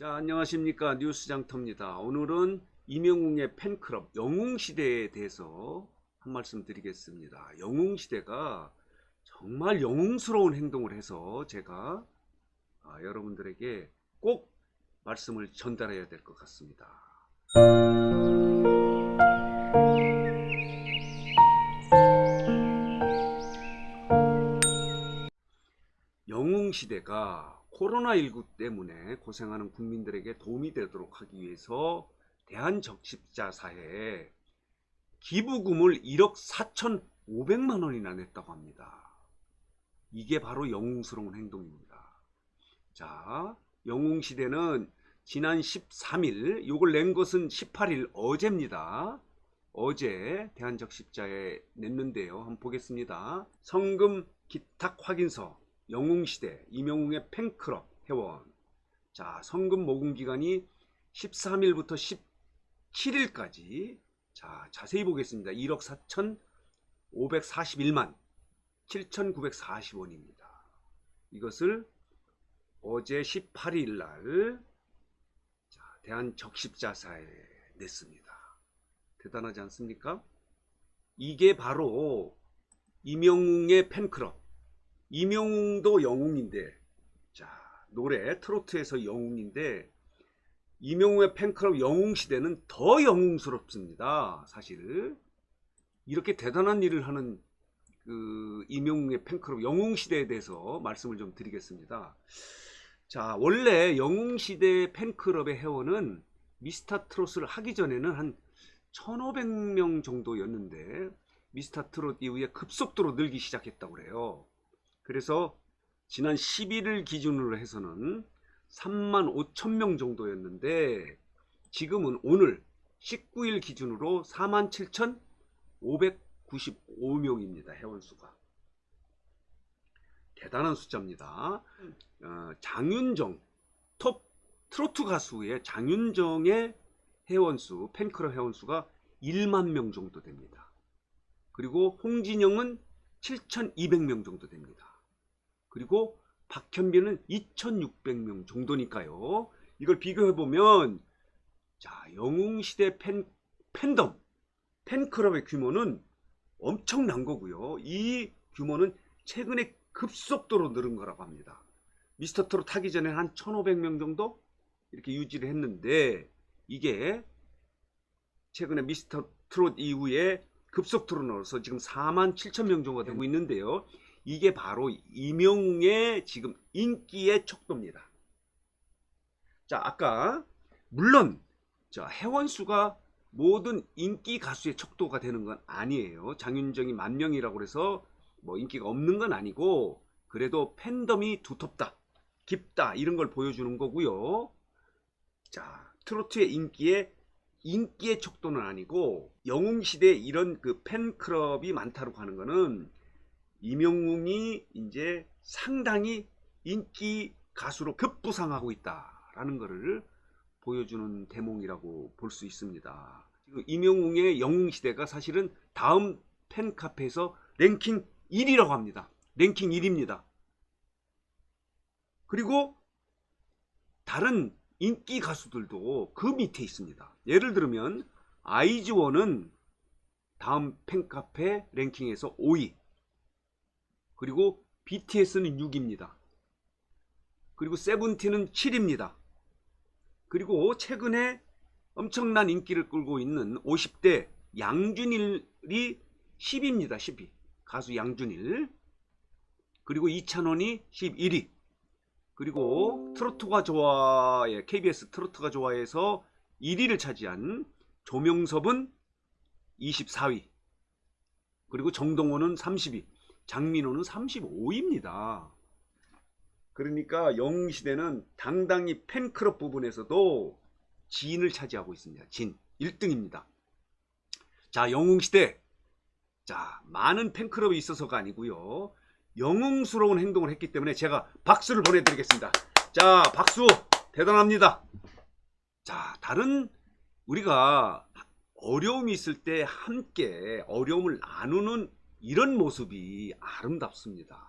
자, 안녕하십니까. 뉴스장터입니다. 오늘은 이명웅의 팬클럽 영웅시대에 대해서 한 말씀 드리겠습니다. 영웅시대가 정말 영웅스러운 행동을 해서 제가 여러분들에게 꼭 말씀을 전달해야 될 것 같습니다. 영웅시대가 코로나19 때문에 고생하는 국민들에게 도움이 되도록 하기 위해서 대한적십자사에 기부금을 1억 4,500만 원이나 냈다고 합니다. 이게 바로 영웅스러운 행동입니다. 자, 영웅시대는 지난 13일, 요걸 낸 것은 18일 어제입니다. 어제 대한적십자에 냈는데요. 한번 보겠습니다. 성금 기탁 확인서 영웅시대 이명웅의 팬클럽 회원. 자, 성금 모금 기간이 13일부터 17일까지. 자, 자세히 보겠습니다. 1억 4,541만 7,940원입니다. 이것을 어제 18일 날 대한적십자사에 냈습니다. 대단하지 않습니까? 이게 바로 이명웅의 팬클럽. 이명웅도 영웅인데, 자, 노래 트로트에서 영웅인데 이명웅의 팬클럽 영웅시대는 더 영웅스럽습니다. 사실 이렇게 대단한 일을 하는 그 이명웅의 팬클럽 영웅시대에 대해서 말씀을 좀 드리겠습니다. 자, 원래 영웅시대 팬클럽의 회원은 미스터트롯을 하기 전에는 한 1,500명 정도였는데 미스터트롯 이후에 급속도로 늘기 시작했다고 그래요. 그래서 지난 11일 기준으로 해서는 35,000명 정도였는데 지금은 오늘 19일 기준으로 47,595명입니다. 회원수가. 대단한 숫자입니다. 장윤정, 톱 트로트 가수의 장윤정의 회원수, 팬클럽 회원수가 1만 명 정도 됩니다. 그리고 홍진영은 7,200명 정도 됩니다. 그리고 박현빈은 2,600명 정도니까요. 이걸 비교해보면, 자, 영웅시대 팬덤, 팬클럽의 규모는 엄청난 거고요. 이 규모는 최근에 급속도로 늘은 거라고 합니다. 미스터트롯 하기 전에 한 1,500명 정도 이렇게 유지를 했는데 이게 최근에 미스터트롯 이후에 급속도로 늘어서 지금 47,000명 정도가 되고 있는데요. 이게 바로 이명웅의 지금 인기의 척도입니다. 자, 아까 물론 자, 회원수가 모든 인기 가수의 척도가 되는 건 아니에요. 장윤정이 10,000명이라고 해서 뭐 인기가 없는 건 아니고 그래도 팬덤이 두텁다, 깊다 이런 걸 보여주는 거고요. 자, 트로트의 인기의 척도는 아니고 영웅시대에 이런 그 팬클럽이 많다고 하는 거는 이명웅이 이제 상당히 인기 가수로 급부상하고 있다라는 것을 보여주는 대목이라고 볼 수 있습니다. 이명웅의 영웅시대가 사실은 다음 팬카페에서 랭킹 1위라고 합니다. 랭킹 1위입니다. 그리고 다른 인기 가수들도 그 밑에 있습니다. 예를 들면 아이즈원은 다음 팬카페 랭킹에서 5위. 그리고 BTS는 6위입니다. 그리고 세븐틴은 7위입니다. 그리고 최근에 엄청난 인기를 끌고 있는 50대 양준일이 10위입니다. 10위. 가수 양준일. 그리고 이찬원이 11위. 그리고 트로트가 좋아해, KBS 트로트가 좋아해서 1위를 차지한 조명섭은 24위. 그리고 정동원은 30위. 장민호는 35위입니다. 그러니까 영웅시대는 당당히 팬클럽 부분에서도 진을 차지하고 있습니다. 진 1등입니다. 자, 영웅시대. 자, 많은 팬클럽이 있어서가 아니고요. 영웅스러운 행동을 했기 때문에 제가 박수를 보내드리겠습니다. 자, 박수. 대단합니다. 자, 다른 우리가 어려움이 있을 때 함께 어려움을 나누는 이런 모습이 아름답습니다.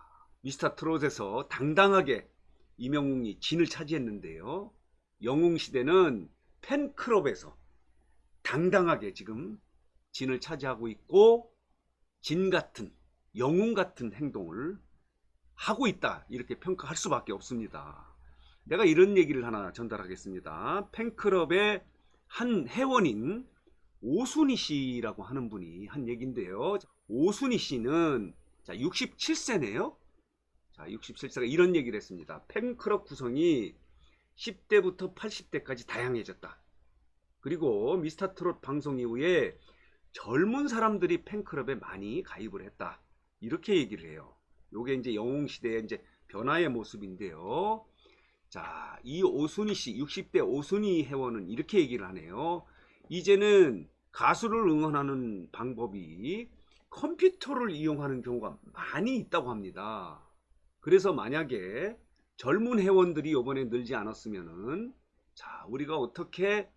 미스터트롯에서 당당하게 이명웅이 진을 차지했는데요. 영웅시대는 팬클럽에서 당당하게 지금 진을 차지하고 있고 진 같은 영웅 같은 행동을 하고 있다, 이렇게 평가할 수밖에 없습니다. 내가 이런 얘기를 하나 전달하겠습니다. 팬클럽의 한 회원인 오순희 씨라고 하는 분이 한 얘기인데요. 오순희 씨는 67세네요. 자, 67세가 이런 얘기를 했습니다. 팬클럽 구성이 10대부터 80대까지 다양해졌다. 그리고 미스터트롯 방송 이후에 젊은 사람들이 팬클럽에 많이 가입을 했다, 이렇게 얘기를 해요. 요게 이제 영웅시대의 이제 변화의 모습인데요. 자, 이 오순희 씨, 60대 오순희 회원은 이렇게 얘기를 하네요. 이제는 가수를 응원하는 방법이 컴퓨터를 이용하는 경우가 많이 있다고 합니다. 그래서 만약에 젊은 회원들이 이번에 늘지 않았으면은, 자, 우리가 어떻게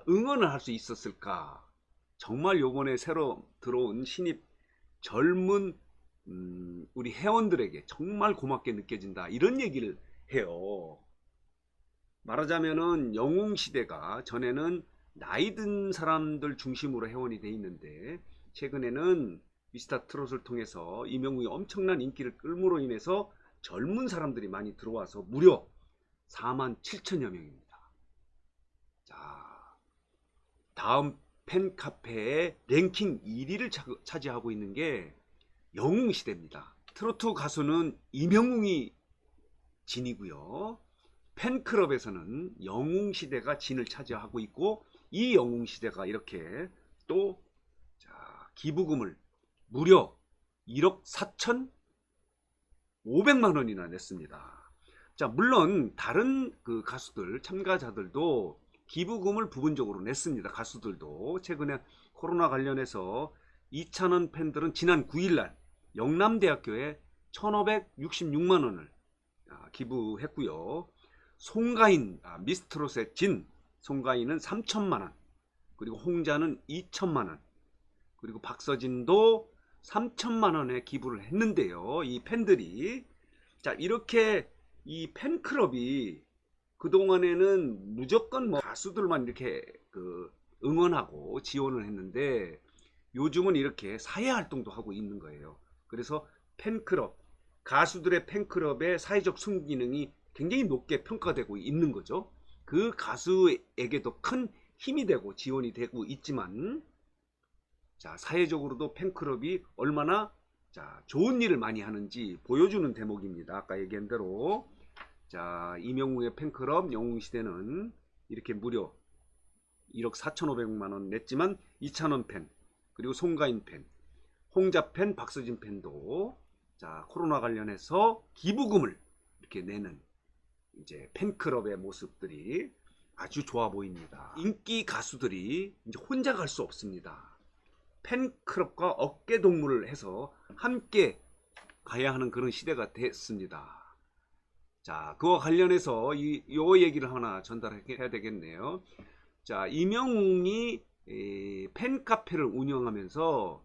응원을 할 수 있었을까? 정말 요번에 새로 들어온 신입 젊은 우리 회원들에게 정말 고맙게 느껴진다, 이런 얘기를 해요. 말하자면은 영웅시대가 전에는 나이 든 사람들 중심으로 회원이 돼 있는데, 최근에는 미스터트롯을 통해서 이명웅이 엄청난 인기를 끌므로 인해서 젊은 사람들이 많이 들어와서 무려 47,000여 명입니다. 자, 다음 팬카페의 랭킹 1위를 차지하고 있는 게 영웅시대입니다. 트로트 가수는 이명웅이 진이고요. 팬클럽에서는 영웅시대가 진을 차지하고 있고, 이 영웅시대가 이렇게 또 기부금을 무려 1억 4,500만 원이나 냈습니다. 자, 물론 다른 그 가수들, 참가자들도 기부금을 부분적으로 냈습니다. 가수들도 최근에 코로나 관련해서 이찬원 팬들은 지난 9일날 영남대학교에 1,566만 원을 기부했고요. 송가인, 미스트롯의 진 송가인은 3천만 원, 그리고 홍자는 2천만 원, 그리고 박서진도 3천만 원의 기부를 했는데요. 이 팬들이, 자, 이렇게 이 팬클럽이 그동안에는 무조건 뭐 가수들만 이렇게 응원하고 지원을 했는데, 요즘은 이렇게 사회활동도 하고 있는 거예요. 그래서 팬클럽, 가수들의 팬클럽의 사회적 순기능이 굉장히 높게 평가되고 있는 거죠. 그 가수에게도 큰 힘이 되고 지원이 되고 있지만, 자, 사회적으로도 팬클럽이 얼마나 좋은 일을 많이 하는지 보여주는 대목입니다. 아까 얘기한 대로. 자, 이명웅의 팬클럽 영웅시대는 이렇게 무려 1억 4,500만 원 냈지만, 이찬원 팬, 그리고 송가인 팬, 홍자 팬, 박서진 팬도 코로나 관련해서 기부금을 이렇게 내는 이제 팬클럽의 모습들이 아주 좋아 보입니다. 인기 가수들이 이제 혼자 갈 수 없습니다. 팬클럽과 어깨 동무를 해서 함께 가야 하는 그런 시대가 됐습니다. 자, 그와 관련해서 요 얘기를 하나 전달해야 되겠네요. 자, 이명웅이 팬카페를 운영하면서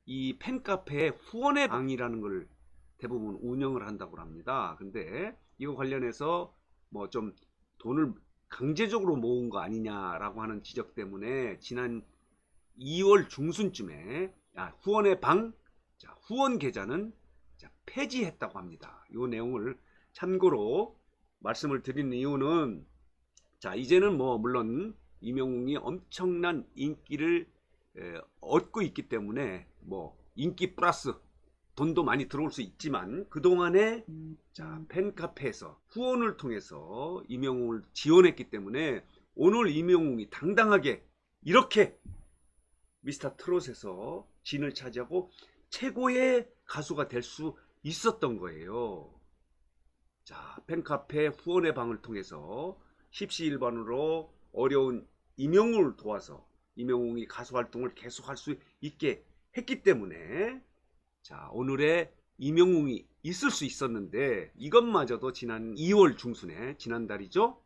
이 팬카페에 후원의 방이라는 걸 대부분 운영을 한다고 합니다. 근데 이거 관련해서 뭐 좀 돈을 강제적으로 모은 거 아니냐라고 하는 지적 때문에 지난 2월 중순쯤에 후원의 방, 후원 계좌는 폐지했다고 합니다. 이 내용을 참고로 말씀을 드리는 이유는, 이제는 뭐 물론 이명웅이 엄청난 인기를 얻고 있기 때문에 뭐 인기 플러스 돈도 많이 들어올 수 있지만, 그동안에 팬카페에서 후원을 통해서 이명웅을 지원했기 때문에 오늘 이명웅이 당당하게 이렇게 미스터트롯에서 진을 차지하고 최고의 가수가 될 수 있었던 거예요. 자, 팬카페 후원의 방을 통해서 십시일반으로 어려운 이명웅을 도와서 이명웅이 가수 활동을 계속할 수 있게 했기 때문에, 자, 오늘의 이명웅이 있을 수 있었는데, 이것마저도 지난 2월 중순에, 지난달이죠.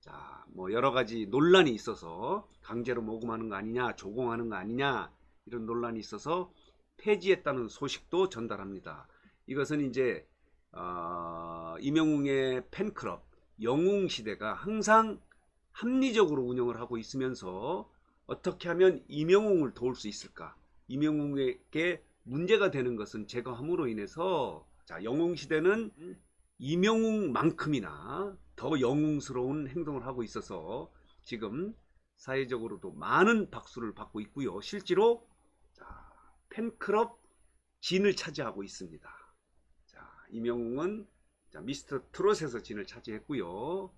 자, 뭐 여러 가지 논란이 있어서 강제로 모금하는 거 아니냐, 조공하는 거 아니냐, 이런 논란이 있어서 폐지했다는 소식도 전달합니다. 이것은 이제 이명웅의 팬클럽 영웅시대가 항상 합리적으로 운영을 하고 있으면서 어떻게 하면 임영웅을 도울 수 있을까? 임영웅에게 문제가 되는 것은 제거함으로 인해서 자, 영웅시대는 임영웅만큼이나 더 영웅스러운 행동을 하고 있어서 지금 사회적으로도 많은 박수를 받고 있고요. 실제로 자, 팬클럽 진을 차지하고 있습니다. 자, 임영웅은 자, 미스터 트롯에서 진을 차지했고요.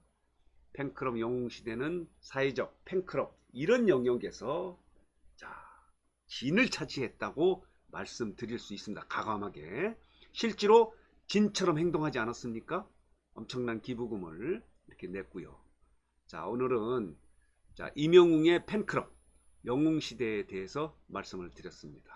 팬클럽 영웅시대는 사회적 팬클럽 이런 영역에서 자, 진을 차지했다고 말씀드릴 수 있습니다. 과감하게. 실제로 진처럼 행동하지 않았습니까? 엄청난 기부금을 이렇게 냈고요. 자, 오늘은 자, 임영웅의 팬클럽 영웅시대에 대해서 말씀을 드렸습니다.